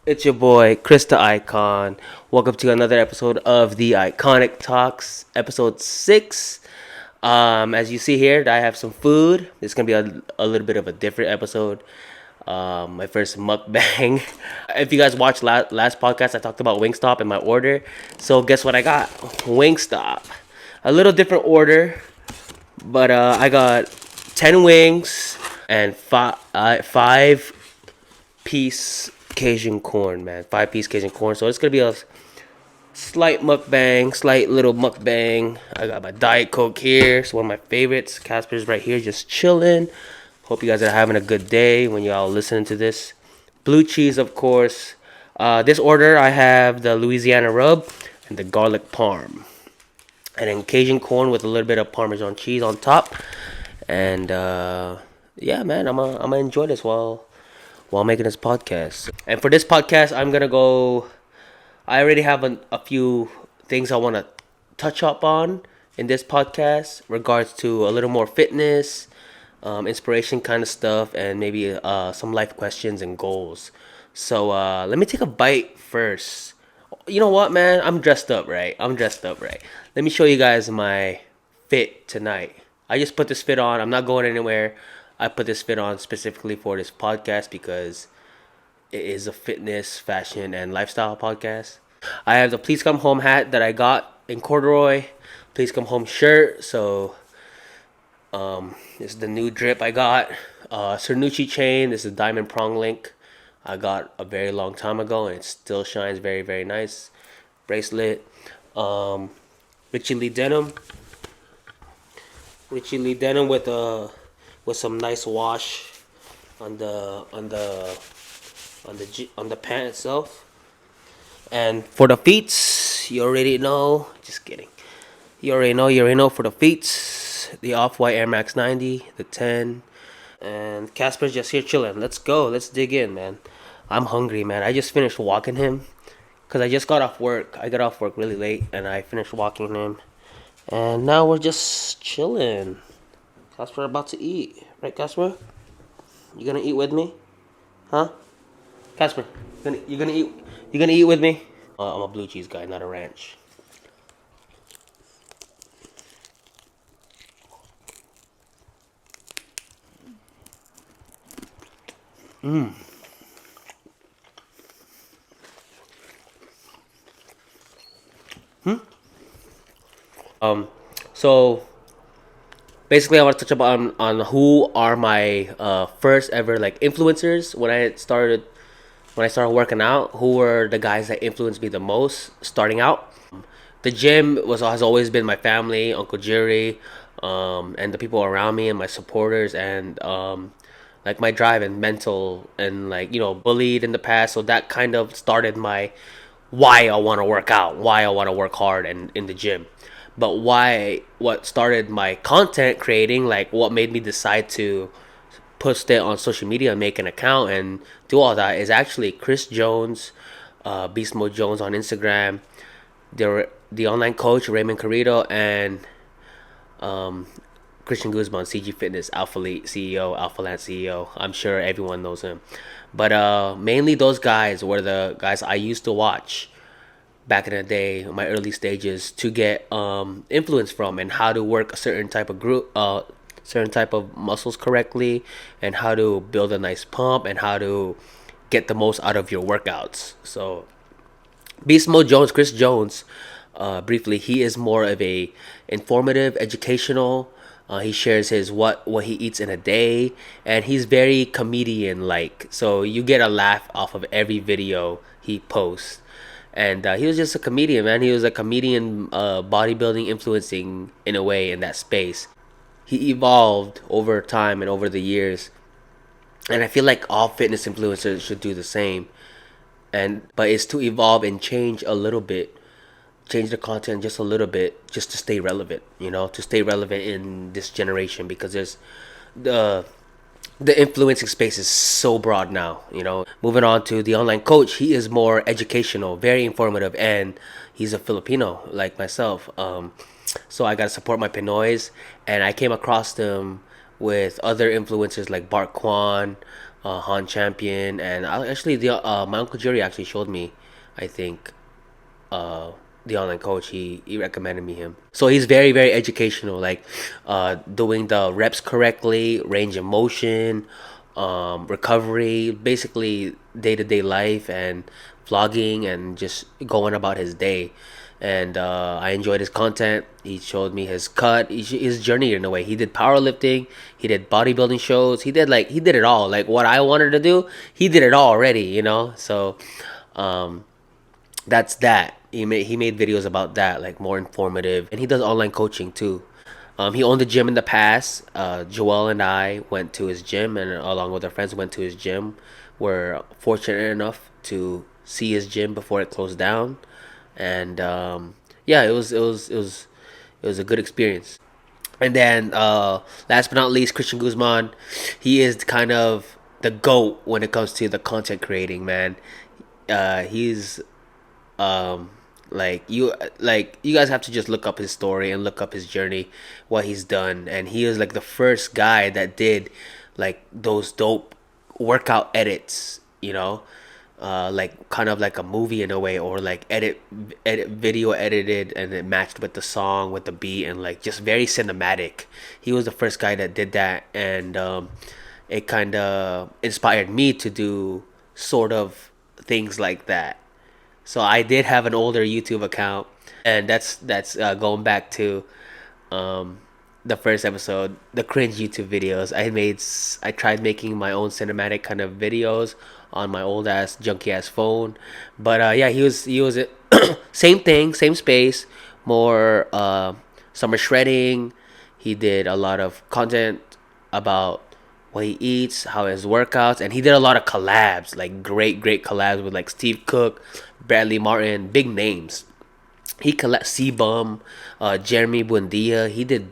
It's your boy, Chris the Icon. Welcome to another episode of the Iconic Talks, episode 6. As you see here, I have some food. It's going to be a little bit of a different episode. My first mukbang. If you guys watched last podcast, I talked about Wingstop and my order. So guess what I got? Wingstop. A little different order, but I got 10 wings and five piece Cajun corn, man. 5-piece Cajun corn. So it's gonna be a slight little mukbang. I got my Diet Coke here. It's one of my favorites. Casper's right here, just chilling. Hope you guys are having a good day when y'all listening to this. Blue cheese, of course. This order, I have the Louisiana rub and the garlic parm, and then Cajun corn with a little bit of Parmesan cheese on top. And yeah, man, I'm gonna enjoy this while making this podcast. And for this podcast, I'm gonna go. I already have a few things I want to touch up on in this podcast, regards to a little more fitness, inspiration kind of stuff, and maybe some life questions and goals. So let me take a bite first. You know what, man? I'm dressed up, right? Let me show you guys my fit tonight. I just put this fit on. I'm not going anywhere. I put this fit on specifically for this podcast because it is a fitness, fashion, and lifestyle podcast. I have the Please Come Home hat that I got in corduroy. Please Come Home shirt. So this is the new drip I got. Cernucci chain. This is a diamond prong link. I got a very long time ago and it still shines very, very nice. Bracelet. Richie Lee denim. With some nice wash on the pant itself. And for the feet, you already know. Just kidding. You already know for the feet. The Off-White Air Max 90, the 10. And Casper's just here chilling. Let's go. Let's dig in, man. I'm hungry, man. I just finished walking him because I just got off work. I got off work really late and I finished walking him. And now we're just chilling. Casper about to eat. Right, Casper? You gonna eat with me? Huh? Casper, you gonna eat? You gonna eat with me? I'm a blue cheese guy, not a ranch. Mmm. So basically, I want to touch up on who are my first ever like influencers when I started working out. Who were the guys that influenced me the most starting out? The gym has always been my family, Uncle Jerry, and the people around me and my supporters, and like my drive and mental, and like bullied in the past. So that kind of started my why I want to work out, why I want to work hard and in the gym. But what started my content creating, like what made me decide to post it on social media and make an account and do all that, is actually Chris Jones, Beast Mode Jones on Instagram, the online coach Raymond Carrito, and Christian Guzman, CG Fitness, Alpha Elite CEO, Alpha Land CEO. I'm sure everyone knows him. But mainly those guys were the guys I used to watch back in the day, my early stages, to get influence from, and how to work a certain type of certain type of muscles correctly, and how to build a nice pump, and how to get the most out of your workouts. So Beast Mode Jones, Chris Jones, briefly, he is more of a informative, educational. He shares his what he eats in a day, and he's very comedian like. So you get a laugh off of every video he posts. And he was just a comedian, man. He was a comedian, bodybuilding influencing in a way in that space. He evolved over time and over the years, and I feel like all fitness influencers should do the same. But it's to evolve and change a little bit, change the content just a little bit, just to stay relevant. To stay relevant in this generation, because there's the the influencing space is so broad now. Moving on to the online coach, he is more educational, very informative, and he's a Filipino like myself. So I got to support my Pinoys, and I came across them with other influencers like Bart Kwan, Han Champion, and actually the my uncle Jerry actually showed me, I think, uh, the online coach. He recommended me him. So he's very very educational, like doing the reps correctly, range of motion, recovery, basically day to day life and vlogging and just going about his day. And I enjoyed his content. He showed me his cut, his journey in a way. He did powerlifting, he did bodybuilding shows, he did it all. Like what I wanted to do, he did it all already. So um, that's that. He made videos about that, like more informative, and he does online coaching too. He owned a gym in the past. Joel and I went to his gym, and along with our friends, went to his gym. We're fortunate enough to see his gym before it closed down, and yeah, it was a good experience. And then last but not least, Christian Guzman. He is kind of the goat when it comes to the content creating, man. He's um like you guys have to just look up his story and look up his journey, what he's done. And he is like the first guy that did like those dope workout edits, like kind of like a movie in a way, or like edit video edited and it matched with the song, with the beat, and like just very cinematic. He was the first guy that did that, and it kind of inspired me to do sort of things like that. So I did have an older YouTube account, and that's going back to um, the first episode, the cringe YouTube videos. I tried making my own cinematic kind of videos on my old ass junky ass phone, but yeah, he was it. Same thing, same space, more summer shredding. He did a lot of content about what he eats, how his workouts, and he did a lot of collabs, like great collabs with like Steve Cook, Bradley Martin, big names. He collab Bum, Jeremy Buendia. He did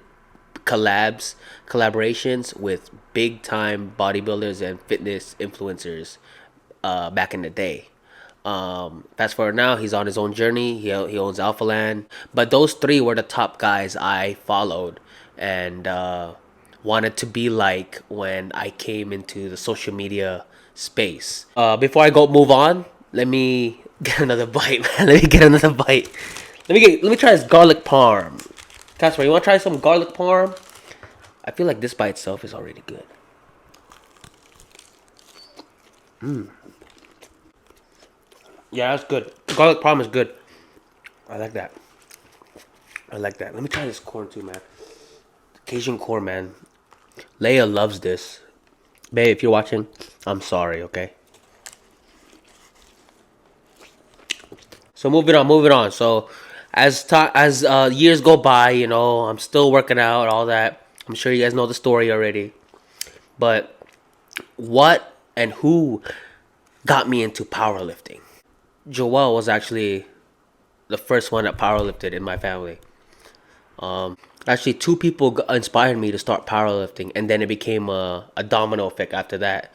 collaborations with big time bodybuilders and fitness influencers back in the day. Fast forward now, he's on his own journey. He owns Alpha Land, but those three were the top guys I followed and wanted to be like when I came into the social media space. Before I go move on, let me get another bite, man. Let me get another bite. Let me try this garlic parm. Casper, you want to try some garlic parm? I feel like this by itself is already good. Yeah, that's good. Garlic parm is good. I like that. I like that. Let me try this corn too, man. Cajun corn, man. Leia loves this. Babe, if you're watching, I'm sorry, okay? So moving on. So as years go by, I'm still working out, all that. I'm sure you guys know the story already. But what and who got me into powerlifting? Joel was actually the first one that powerlifted in my family. Actually, two people inspired me to start powerlifting, and then it became a domino effect after that.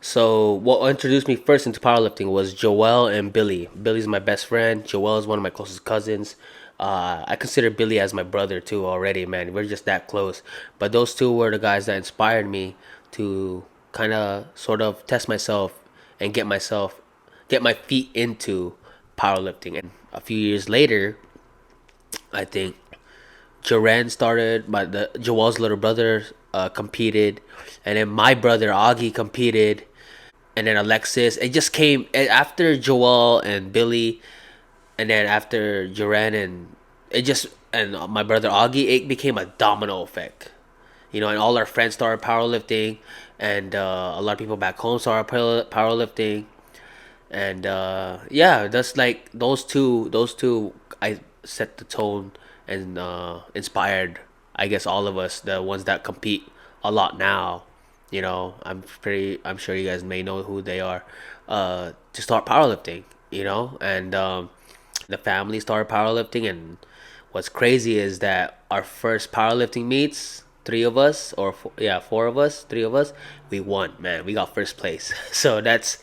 So, what introduced me first into powerlifting was Joel and Billy. Billy's my best friend. Joel is one of my closest cousins. I consider Billy as my brother too already, man. We're just that close. But those two were the guys that inspired me to kind of sort of test myself and get my feet into powerlifting. And a few years later, I think Jaren started, but the Joel's little brother competed, and then my brother Augie competed, and then Alexis. It just came after Joel and Billy, and then after Jaren and my brother Augie. It became a domino effect, and all our friends started powerlifting, and a lot of people back home started powerlifting, and yeah, that's like those two I set the tone and inspired, I guess, all of us, the ones that compete a lot now. I'm sure you guys may know who they are, to start powerlifting. And the family started powerlifting. And what's crazy is that our first powerlifting meets, three of us, or yeah, four of us, three of us, we won, man. We got first place. So that's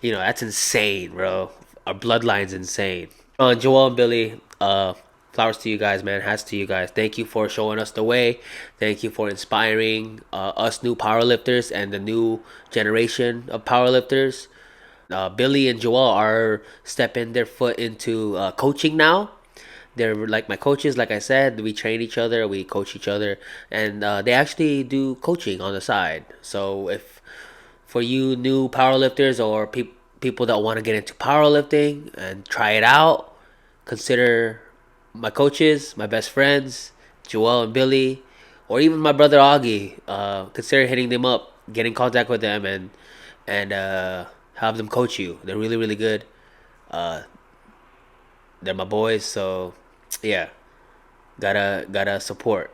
insane, bro. Our bloodline's insane. Joel and Billy, Flowers to you guys, man. Hats to you guys. Thank you for showing us the way. Thank you for inspiring us new powerlifters and the new generation of powerlifters. Billy and Joel are stepping their foot into coaching now. They're like my coaches. Like I said, we train each other, we coach each other, and they actually do coaching on the side. So if for you new powerlifters or people that want to get into powerlifting and try it out, consider my coaches, my best friends, Joel and Billy, or even my brother Augie. Consider hitting them up, get in contact with them, and have them coach you. They're really really good. Uh, they're my boys, so yeah, gotta support.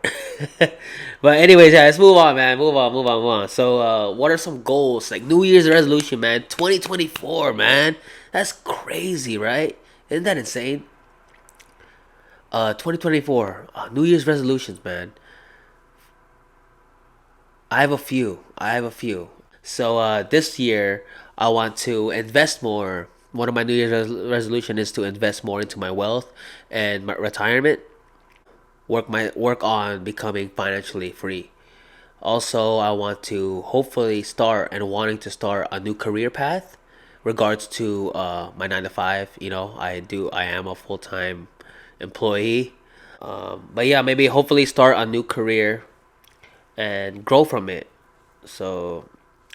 But anyways, yeah, let's move on, man. Move on. So, what are some goals like New Year's resolution, man? 2024, man. That's crazy, right? Isn't that insane? 2024, New Year's resolutions, man. I have a few. So, this year, I want to invest more. One of my New Year's resolution is to invest more into my wealth and my retirement. Work on becoming financially free. Also, I want to hopefully start and wanting to start a new career path regards to my 9 to 5. I am a full-time employee. But yeah, maybe hopefully start a new career and grow from it. So,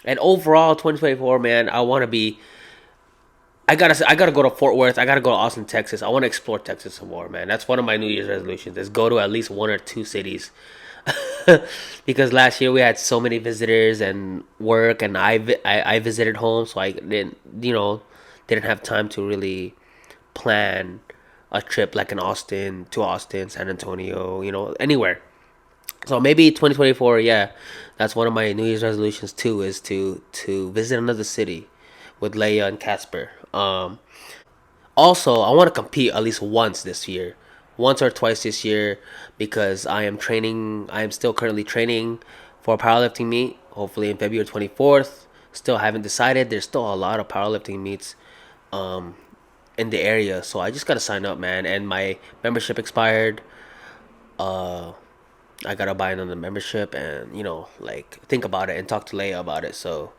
and overall, 2024, man, I gotta go to Fort Worth. I gotta go to Austin, Texas. I want to explore Texas some more, man. That's one of my New Year's resolutions. Is go to at least one or two cities. Because last year we had so many visitors and work, and I visited home, so I didn't have time to really plan a trip like in Austin, San Antonio, anywhere. So maybe 2024, yeah, that's one of my New Year's resolutions too, is to visit another city with Leia and Casper. Also, I want to compete at least once this year, once or twice this year, because I am training. I am still currently training for a powerlifting meet. Hopefully in February 24th. Still haven't decided. There's still a lot of powerlifting meets um, in the area, so I just gotta sign up, man. And my membership expired. Uh, I gotta buy another membership, and like think about it and talk to Leia about it. So,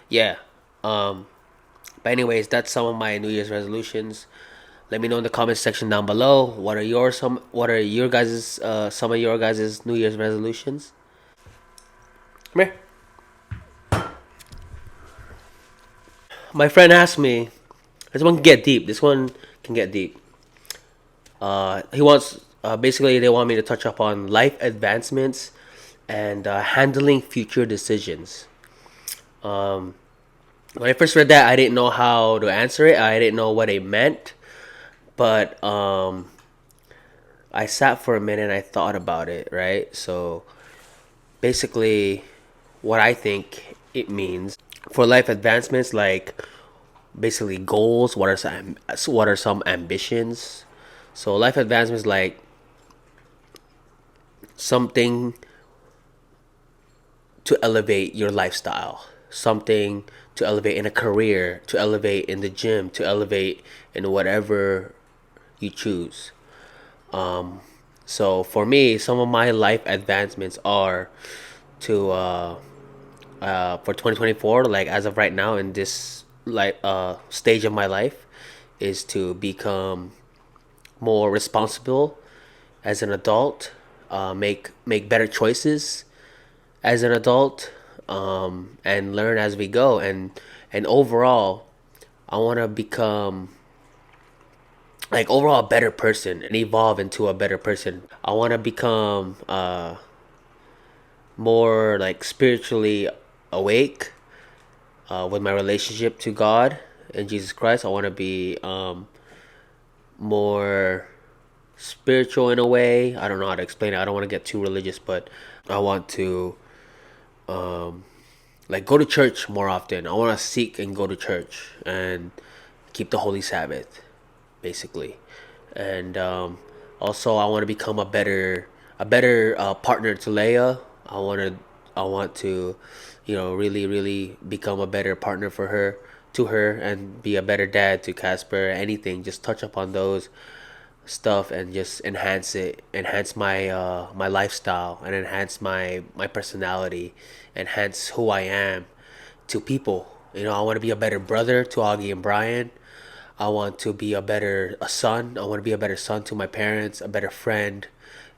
yeah. Um, but anyways, that's some of my New Year's resolutions. Let me know in the comment section down below. What are your guys' some of your guys' New Year's resolutions? Come here. My friend asked me. This one can get deep. This one can get deep. He wants basically they want me to touch up on life advancements and handling future decisions. Um, when I first read that, I didn't know how to answer it. I didn't know what it meant, but I sat for a minute and I thought about it. Right, so basically, what I think it means for life advancements, like basically goals. What are some ambitions? So life advancements like something to elevate your lifestyle, something to elevate in a career, to elevate in the gym, to elevate in whatever you choose. Um, so for me, some of my life advancements are to for 2024, like as of right now in this like stage of my life, is to become more responsible as an adult, make better choices as an adult, and learn as we go. And overall, I want to become like overall a better person and evolve into a better person. I want to become more like spiritually awake with my relationship to God and Jesus Christ. I want to be more spiritual in a way. I don't know how to explain it. I don't want to get too religious, but I want to um, like go to church more often. I want to seek and go to church and keep the Holy Sabbath, basically. And also, I want to become a better partner to Leia. I want to, really, really become a better partner for her, to her, and be a better dad to Casper. Anything, just touch upon those. stuff and just enhance my my lifestyle, and enhance my personality, enhance who I am to people. I want to be a better brother to Augie and Brian. I want to be a son. I want to be a better son to my parents, a better friend,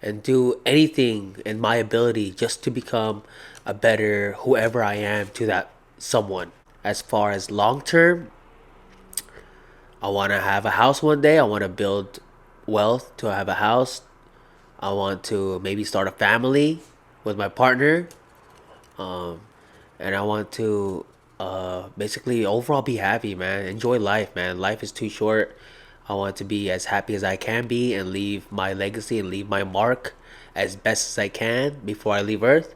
and do anything in my ability just to become a better whoever I am to that someone. As far as long term, I want to have a house one day. I want to build wealth to have a house. I want to maybe start a family with my partner. Um, and I want to basically overall be happy, man. Enjoy life, man. Life is too short. I want to be as happy as I can be and leave my legacy and leave my mark as best as I can before I leave Earth,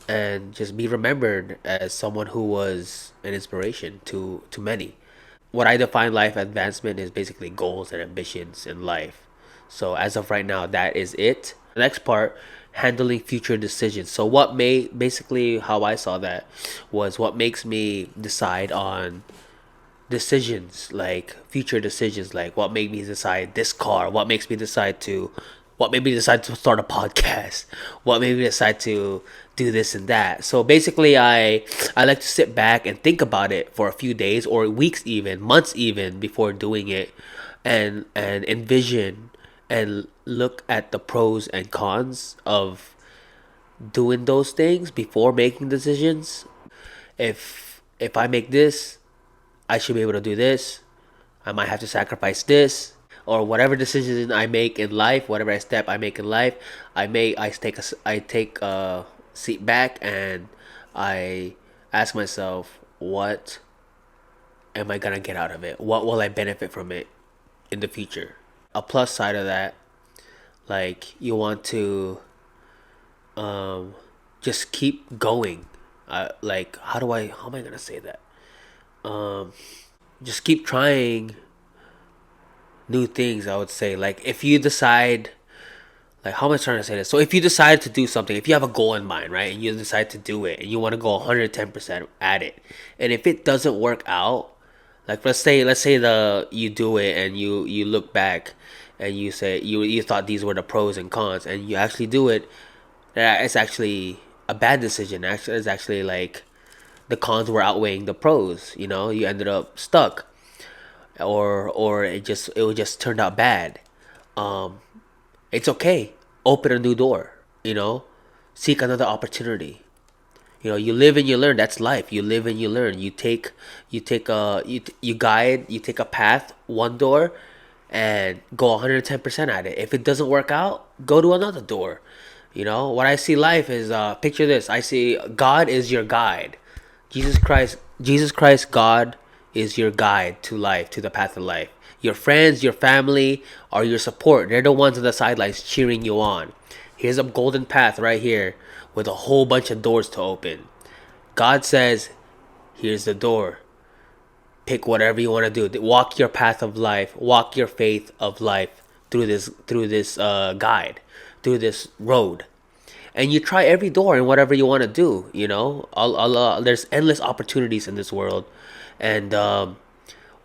and just be remembered as someone who was an inspiration to many. What I define life advancement is basically goals and ambitions in life. So as of right now, that is it. The next part, handling future decisions. So what may basically how I saw that was what makes me decide on decisions, like future decisions, like what made me decide this car, what made me decide to start a podcast, what made me decide to do this and that. So basically, I like to sit back and think about it for a few days or weeks, even months, even before doing it, and envision and look at the pros and cons of doing those things before making decisions. If I make this, I should be able to do this. I might have to sacrifice this, or whatever decision I make in life, whatever step I make in life. I take a seat back and I ask myself, what am I gonna get out of it? What will I benefit from it in the future? A plus side of that, like you want to um, just keep going. Like how am I gonna say that? Um, just keep trying new things. I would say, like, if you decide, like, how am I trying to say this? So if you decide to do something, if you have a goal in mind, right, and you decide to do it and you want to go 110% at it, and if it doesn't work out, like, let's say the you do it and you look back and you say you thought these were the pros and cons, and you actually do it, it's actually a bad decision. Actually, it's actually like the cons were outweighing the pros. You ended up stuck, or it just turned out bad. Um, it's okay. Open a new door. Seek another opportunity. You live and you learn. That's life. You live and you learn. You take a path, one door, and go 110% at it. If it doesn't work out, go to another door. What I see life is, picture this. I see God is your guide. Jesus Christ, God is your guide to life, to the path of life. Your friends, your family are your support. They're the ones on the sidelines cheering you on. Here's a golden path right here with a whole bunch of doors to open. God says, here's the door. Pick whatever you want to do. Walk your path of life. Walk your faith of life through this guide, through this road. And you try every door and whatever you want to do. There's endless opportunities in this world, and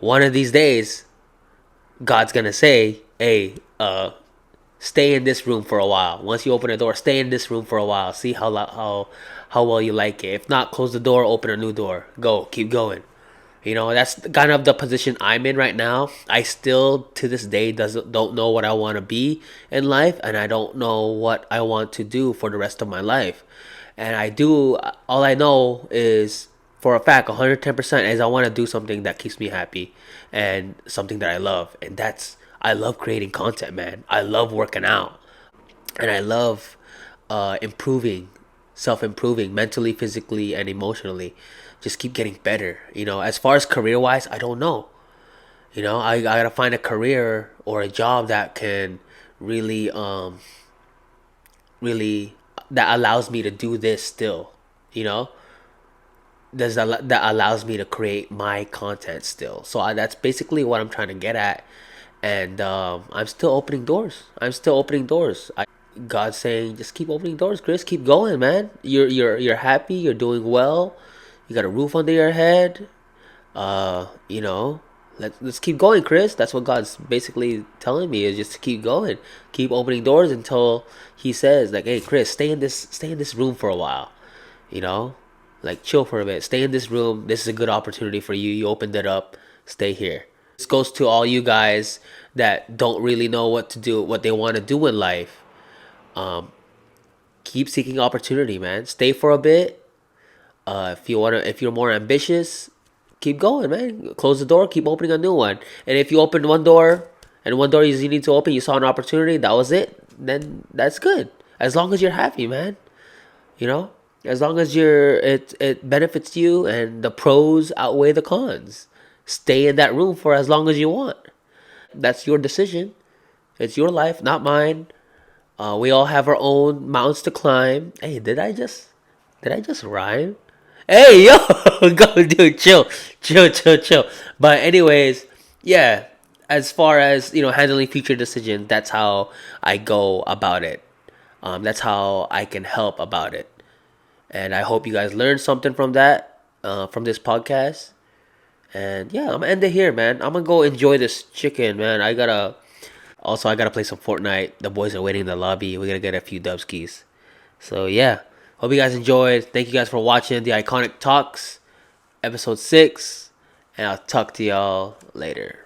one of these days, God's gonna say, "Hey, stay in this room for a while. Once you open the door, stay in this room for a while. See how well you like it. If not, close the door, open a new door. Go, keep going." That's kind of the position I'm in right now. I still, to this day, don't know what I want to be in life, and I don't know what I want to do for the rest of my life. And all I know is for a fact, 110%, is I want to do something that keeps me happy and something that I love. And I love creating content, man. I love working out, and I love improving, self-improving mentally, physically, and emotionally. Just keep getting better. As far as career wise, I don't know. I gotta find a career or a job that can really really that allows me to do this still. you know that allows me to create my content still. So that's basically what I'm trying to get at. And I'm still opening doors. God's saying, just keep opening doors, Chris. Keep going, man. You're happy. You're doing well. You got a roof under your head. You know, Let's keep going, Chris. That's what God's basically telling me, is just to keep going, keep opening doors until He says, like, hey, Chris, stay in this room for a while, you know, like chill for a bit, stay in this room. This is a good opportunity for you. You opened it up. Stay here. This goes to all you guys that don't really know what to do, what they want to do in life. Um, keep seeking opportunity, man. Stay for a bit. If you're more ambitious, keep going, man. Close the door, keep opening a new one. And if you opened one door and one door you need to open, you saw an opportunity, that was it, then that's good. As long as you're happy, man. You know, as long as it benefits you and the pros outweigh the cons. Stay in that room for as long as you want. That's your decision. It's your life, not mine. We all have our own mountains to climb. Hey, did I just rhyme? Hey, yo, go, dude, chill, chill. But anyways, yeah. As far as handling future decisions, that's how I go about it. That's how I can help about it. And I hope you guys learned something from that, from this podcast. And yeah, I'm gonna end it here, man. I'm gonna go enjoy this chicken, man. I gotta play some Fortnite. The boys are waiting in the lobby. We're gonna get a few dubskis. So yeah, hope you guys enjoyed. Thank you guys for watching the Iconic Talks, episode 6, and I'll talk to y'all later.